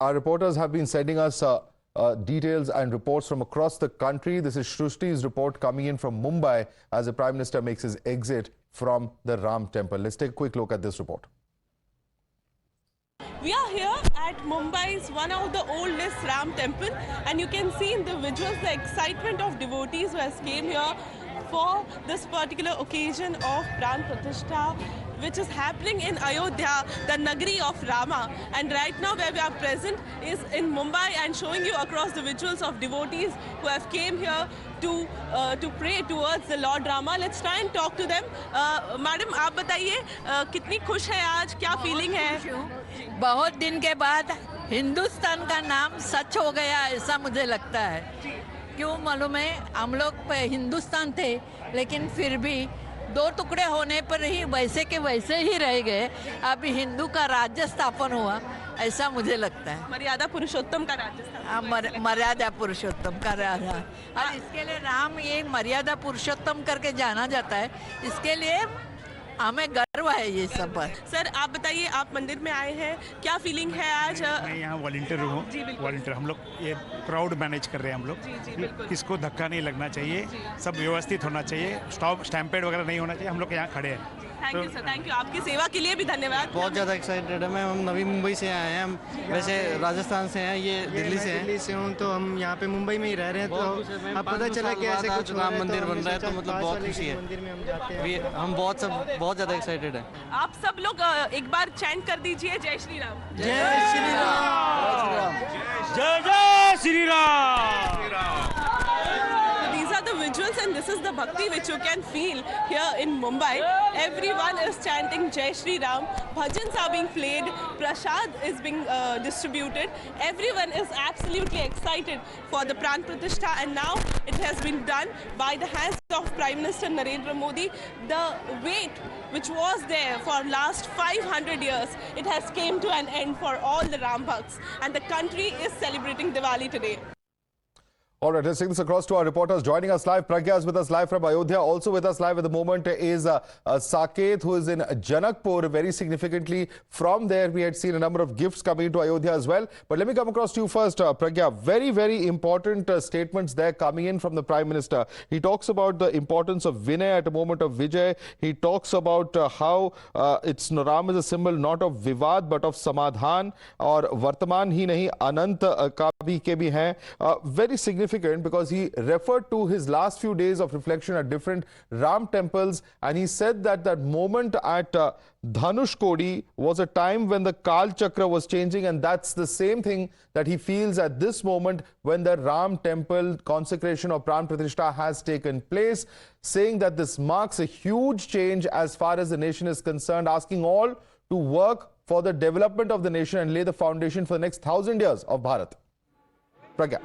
Our reporters have been sending us details and reports from across the country. This is Shrushti's report coming in from Mumbai as the Prime Minister makes his exit from the Ram Temple. Let's take a quick look at this report. We are here at Mumbai's one of the oldest Ram Temple, and you can see in the visuals the excitement of devotees who has came here for this particular occasion of Pran Pratishtha, which is happening in Ayodhya, the Nagari of Rama. And right now where we are present is in Mumbai, and showing you across the visuals of devotees who have came here to pray towards the Lord Rama. Let's try and talk to them. Madam, आप बताइए कितनी खुश है आज, क्या feeling है? बहुत दिन के बाद हिंदुस्तान का नाम सच हो गया ऐसा मुझे लगता है। क्यों मालूम है, हम लोग हिंदुस्तान थे लेकिन फिर भी दो टुकड़े होने पर ही वैसे के वैसे ही रह गए। अभी हिंदू का राज्य स्थापन हुआ ऐसा मुझे लगता है। मर्यादा पुरुषोत्तम का राज्य स्थापन। मर्यादा पुरुषोत्तम का राजा, और इसके लिए राम ये मर्यादा पुरुषोत्तम करके जाना जाता है। इसके लिए हमें गर्व है ये सब पर। सर आप बताइए, आप मंदिर में आए हैं, क्या फीलिंग है आज? मैं यहाँ वॉलंटियर हूँ। वॉलंटियर हम लोग ये क्राउड मैनेज कर रहे हैं। हम लोग किसको धक्का नहीं लगना चाहिए, सब व्यवस्थित होना चाहिए, स्टैम्पेड वगैरह नहीं होना चाहिए। हम लोग यहाँ खड़े हैं। Thank you sir, thank you. आपकी सेवा के लिए भी धन्यवाद। बहुत ज़्यादा एक्साइटेड है मैं। हम नवी मुंबई से आए हैं। हम वैसे राजस्थान से हैं, ये दिल्ली से हैं। दिल्ली से हूँ, तो हम यहाँ पे मुंबई में ही रह रहे हैं। तो अब पता चला कि ऐसे कुछ राम मंदिर बन रहा है, तो मतलब बहुत खुशी है। मंदिर में हम जाते हैं। हम बहुत ज़्यादा एक्साइटेड है। आप सब लोग एक बार चैंट कर दीजिए, जय श्री राम। जय श्री राम। जय जय Shri Ram. These are the visuals, and this is the bhakti which you can feel here in Mumbai. Everyone is chanting Jai Shri Ram. Bhajans are being played. Prasad is being distributed. Everyone is absolutely excited for the Pran Pratishtha, and now it has been done by the hands of Prime Minister Narendra Modi. The wait which was there for last 500 years, it has came to an end for all the Ram Bhakts, and the country is celebrating Diwali today. All right, let's take this across to our reporters joining us live. Pragya is with us live from Ayodhya. Also with us live at the moment is Saket, who is in Janakpur. Very significantly, from there we had seen a number of gifts coming into Ayodhya as well. But let me come across to you first, Pragya. Very, very important statements there coming in from the Prime Minister. He talks about the importance of Vinay at a moment of Vijay. He talks about how Ram is a symbol not of Vivad but of Samadhan. और वर्तमान ही नहीं, अनंत का भी के भी हैं. Very significant, because he referred to his last few days of reflection at different Ram temples, and he said that that moment at Dhanushkodi was a time when the Kal Chakra was changing, and that's the same thing that he feels at this moment when the Ram temple consecration of Pran Pratishtha has taken place, saying that this marks a huge change as far as the nation is concerned, asking all to work for the development of the nation and lay the foundation for the next 1,000 years of Bharat. Pragya.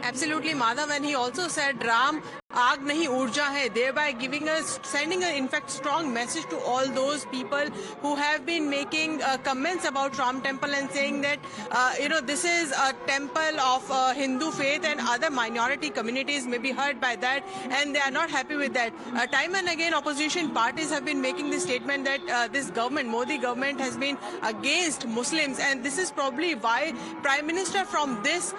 Absolutely, Madhav, and he also said Ram आग नहीं ऊर्जा है, thereby sending a in fact strong message to all those people who have been making comments about Ram temple and saying that this is a temple of Hindu faith, and other minority communities may be hurt by that, and they are not happy with that. Time and again opposition parties have been making the statement that this government, Modi government, has been against Muslims, and this is probably why Prime Minister from this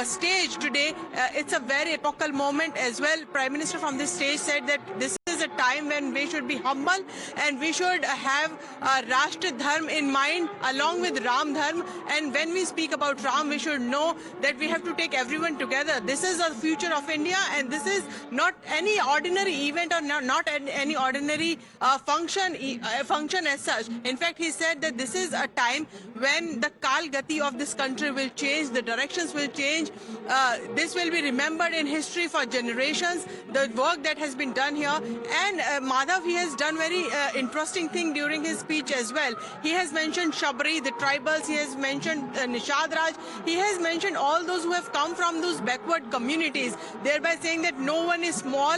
stage today, it's a very epochal moment as well. Prime Minister from this stage said that this is a time when we should be humble and we should have Rashtra Dharma in mind along with Ram Dharma, and when we speak about Ram, we should know that we have to take everyone together. This is the future of India, and this is not any ordinary event or not any ordinary function as such. In fact, he said that this is a time when the Kal Gati of this country will change, the directions will change. This will be remembered in history for generations, the work that has been done here. And Madhav, he has done very interesting thing during his speech as well. He has mentioned Shabri, the tribals, he has mentioned Nishad Raj, he has mentioned all those who have come from those backward communities, thereby saying that no one is small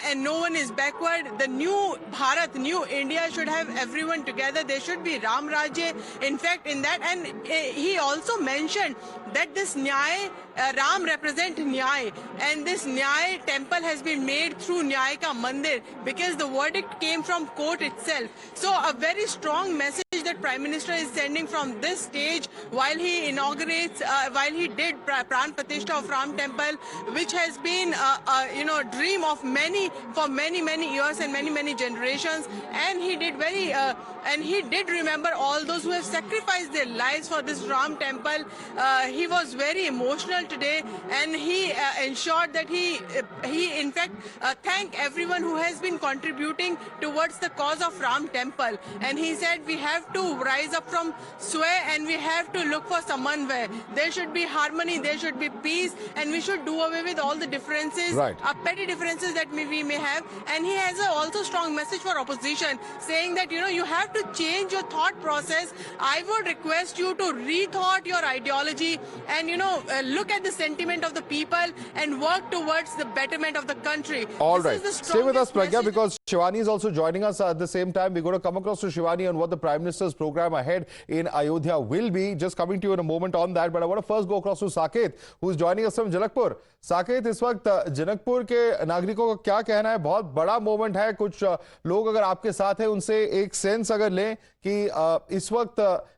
and no one is backward. The new Bharat, new India should have everyone together. There should be Ram Rajya, in fact, in that. And he also mentioned that this Nyay, Ram represent Nyay, and this Nyay temple has been made through Nyay Ka Mandir, because the verdict came from court itself. So a very strong message that that Prime Minister is sending from this stage while he inaugurates, while he did Pran Pratishtha of Ram Temple, which has been dream of many for many years and many generations. And he did he did remember all those who have sacrificed their lives for this Ram Temple. He was very emotional today, and he ensured that he in fact thanked everyone who has been contributing towards the cause of Ram Temple. And he said we have to rise up from sway and we have to look for Samanvay. There should be harmony, there should be peace, and we should do away with all the differences, Right. petty differences that we may have. And he has a also strong message for opposition, saying that you have to change your thought process. I would request you to rethought your ideology and look at the sentiment of the people and work towards the betterment of the country. All This right. is the Stay with us, strongest Pragya, message. because Shivani is also joining us at the same time. We're going to come across to Shivani on what the Prime Minister's program ahead in Ayodhya will be. Just coming to you in a moment on that. But I want to first go across to Saket, who is joining us from Janakpur. Saket, इस वक्त जनकपुर के नागरिकों का क्या कहना है? बहुत बड़ा मोमेंट है. कुछ लोग अगर आपके साथ हैं, उनसे एक सेंस अगर लें कि इस वक्त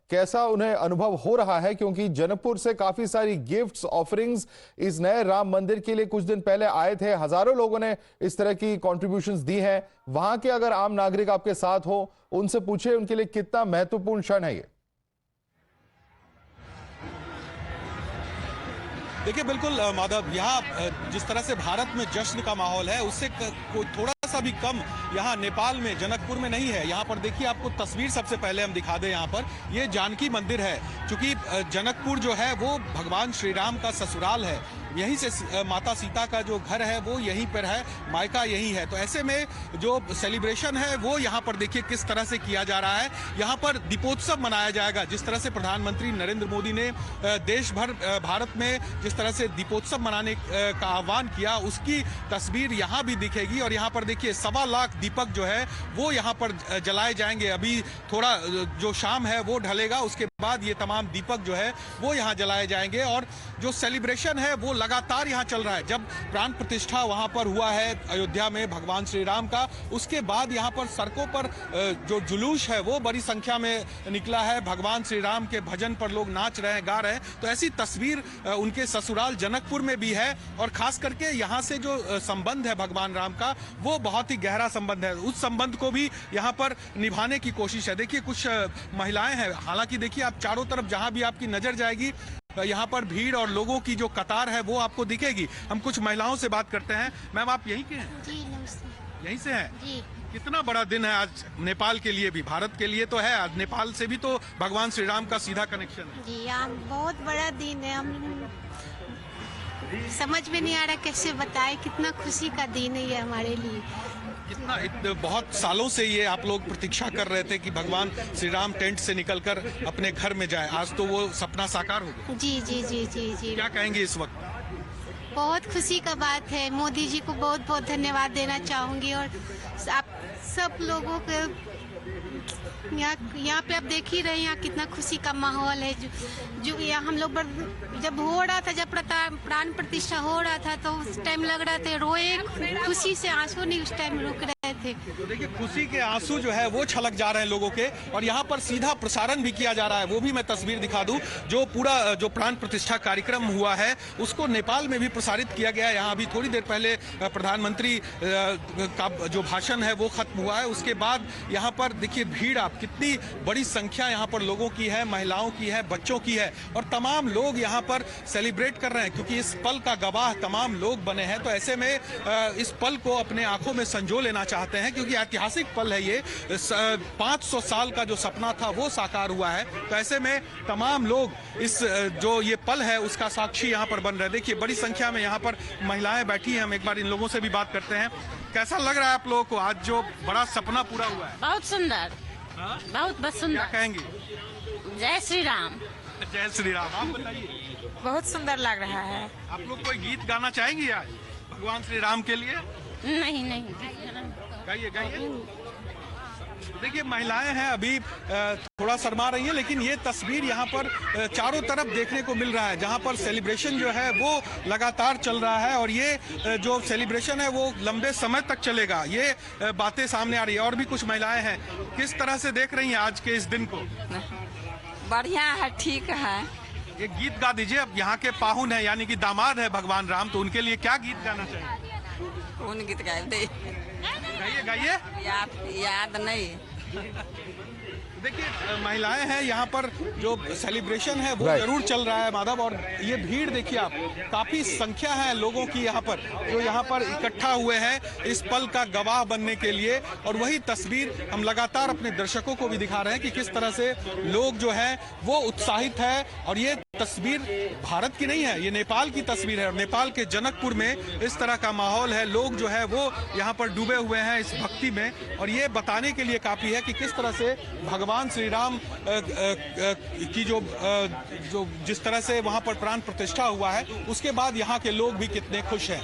कैसा उन्हें अनुभव हो रहा है, क्योंकि जनकपुर से काफी सारी गिफ्ट्स, ऑफरिंग्स इस नए राम मंदिर के लिए कुछ दिन पहले आए थे. हजारों लोगों ने इस तरह की कॉन्ट्रीब्यूशंस दी हैं. वहां के अगर आम नागरिक आपके साथ हो, उनसे पूछे उनके लिए कितना महत्वपूर्ण क्षण है ये. देखिए बिल्कुल माधव, यहाँ जिस तरह से भारत में जश्न का माहौल है, उससे कोई थोड़ा सा भी कम यहाँ नेपाल में जनकपुर में नहीं है. यहाँ पर देखिए, आपको तस्वीर सबसे पहले हम दिखा दें. यहाँ पर ये जानकी मंदिर है, क्योंकि जनकपुर जो है वो भगवान श्री राम का ससुराल है. यहीं से माता सीता का जो घर है वो यहीं पर है, मायका यही है. तो ऐसे में जो सेलिब्रेशन है वो यहाँ पर देखिए किस तरह से किया जा रहा है. यहाँ पर दीपोत्सव मनाया जाएगा. जिस तरह से प्रधानमंत्री नरेंद्र मोदी ने देश भर भारत में जिस तरह से दीपोत्सव मनाने का आह्वान किया, उसकी तस्वीर यहाँ भी दिखेगी. और यहाँ पर देखिए 1.25 लाख दीपक जो है वो यहाँ पर जलाए जाएंगे. अभी थोड़ा जो शाम है वो ढलेगा, उसके बाद ये तमाम दीपक जो है वो यहाँ जलाए जाएंगे. और जो सेलिब्रेशन है वो लगातार यहाँ चल रहा है. जब प्राण प्रतिष्ठा वहां पर हुआ है अयोध्या में भगवान श्री राम का, उसके बाद यहाँ पर सड़कों पर जो जुलूस है वो बड़ी संख्या में निकला है. भगवान श्री राम के भजन पर लोग नाच रहे हैं, गा रहे हैं. तो ऐसी तस्वीर उनके ससुराल जनकपुर में भी है. और खास करके यहाँ से जो संबंध है भगवान राम का, वो बहुत ही गहरा संबंध है. उस संबंध को भी यहाँ पर निभाने की कोशिश है. देखिए कुछ महिलाएं हैं, हालांकि देखिए आप चारों तरफ जहां भी आपकी नजर जाएगी, यहाँ पर भीड़ और लोगों की जो कतार है वो आपको दिखेगी. हम कुछ महिलाओं से बात करते हैं. मैम, आप यहीं के हैं? जी नमस्ते यहीं से हैं? जी. कितना बड़ा दिन है आज नेपाल के लिए भी, भारत के लिए तो है, आज नेपाल से भी तो भगवान श्री राम का सीधा कनेक्शन है. जी हाँ, बहुत बड़ा दिन है. हम समझ में नहीं आ रहा कैसे बताए, कितना खुशी का दिन है ये हमारे लिए. बहुत सालों से ये आप लोग प्रतीक्षा कर रहे थे कि भगवान श्री राम टेंट से निकलकर अपने घर में जाए. आज तो वो सपना साकार हो गया. जी जी जी जी जी. क्या कहेंगे इस वक्त? बहुत खुशी का बात है. मोदी जी को बहुत बहुत धन्यवाद देना चाहूंगी. और आप सब लोगों के यहाँ पे आप देख ही रहे हैं यहाँ कितना खुशी का माहौल है. जो यहाँ हम लोग जब हो रहा था, जब प्राण प्रतिष्ठा हो रहा था, तो उस टाइम लग रहा था रोए, खुशी से आंसू नहीं उस टाइम रुक रहे थे. तो देखिए खुशी के आंसू जो है वो छलक जा रहे हैं लोगों के. और यहाँ पर सीधा प्रसारण भी किया जा रहा है. वो भी मैं तस्वीर दिखा दूं. जो पूरा जो प्राण प्रतिष्ठा कार्यक्रम हुआ है उसको नेपाल में भी प्रसारित किया गया है. यहाँ अभी थोड़ी देर पहले प्रधानमंत्री का जो भाषण है वो खत्म हुआ है. उसके बाद यहाँ पर देखिए भीड़, आप कितनी बड़ी संख्या यहाँ पर लोगों की है, महिलाओं की है, बच्चों की है. और तमाम लोग यहाँ पर सेलिब्रेट कर रहे हैं, क्योंकि इस पल का गवाह तमाम लोग बने हैं. तो ऐसे में इस पल को अपने आंखों में संजो लेना चाहते हैं, क्योंकि ऐतिहासिक पल है ये. 500 साल का जो सपना था वो साकार हुआ है. तो ऐसे में तमाम लोग इस जो ये पल है उसका साक्षी यहाँ पर बन रहे हैं. देखिए बड़ी संख्या में यहाँ पर महिलाएं बैठी हैं. हम एक बार इन लोगों से भी बात करते हैं. कैसा लग रहा है आप लोगों को, आज जो बड़ा सपना पूरा हुआ है? बहुत सुंदर. बहुत सुंदर. क्या कहेंगे? जय श्री राम. जय श्री राम. आप बताइए. बहुत सुंदर लग रहा है. आप लोग कोई गीत गाना चाहेंगे आज भगवान श्री राम के लिए? नहीं नहीं. गाइए गाइए. देखिए महिलाएं हैं अभी थोड़ा शर्मा रही हैं, लेकिन ये तस्वीर यहाँ पर चारों तरफ देखने को मिल रहा है, जहाँ पर सेलिब्रेशन जो है वो लगातार चल रहा है और ये जो सेलिब्रेशन है वो लंबे समय तक चलेगा। ये बातें सामने आ रही है। और भी कुछ महिलाएं हैं, किस तरह से देख रही हैं आज के इस दिन को? बढ़िया है, ठीक है। ये गीत गा दीजिए। अब यहाँ के पाहुन है यानी कि दामाद है भगवान राम, तो उनके लिए क्या गीत गाना चाहिए? कौन गीत गाए दे? गाइए गाइए। याद नहीं। देखिए महिलाएं हैं यहाँ पर, जो सेलिब्रेशन है वो जरूर चल रहा है माधव। और ये भीड़ देखिए आप, काफी संख्या है लोगों की यहाँ पर, जो यहाँ पर इकट्ठा हुए हैं इस पल का गवाह बनने के लिए। और वही तस्वीर हम लगातार अपने दर्शकों को भी दिखा रहे हैं कि किस तरह से लोग जो है वो उत्साहित है। और ये तस्वीर भारत की नहीं है, ये नेपाल की तस्वीर है। और नेपाल के जनकपुर में इस तरह का माहौल है, लोग जो है वो यहाँ पर डूबे हुए हैं इस भक्ति में। और ये बताने के लिए काफी है कि किस तरह से भगवान श्री राम की जो जिस तरह से वहां पर प्राण प्रतिष्ठा हुआ है, उसके बाद यहाँ के लोग भी कितने खुश हैं।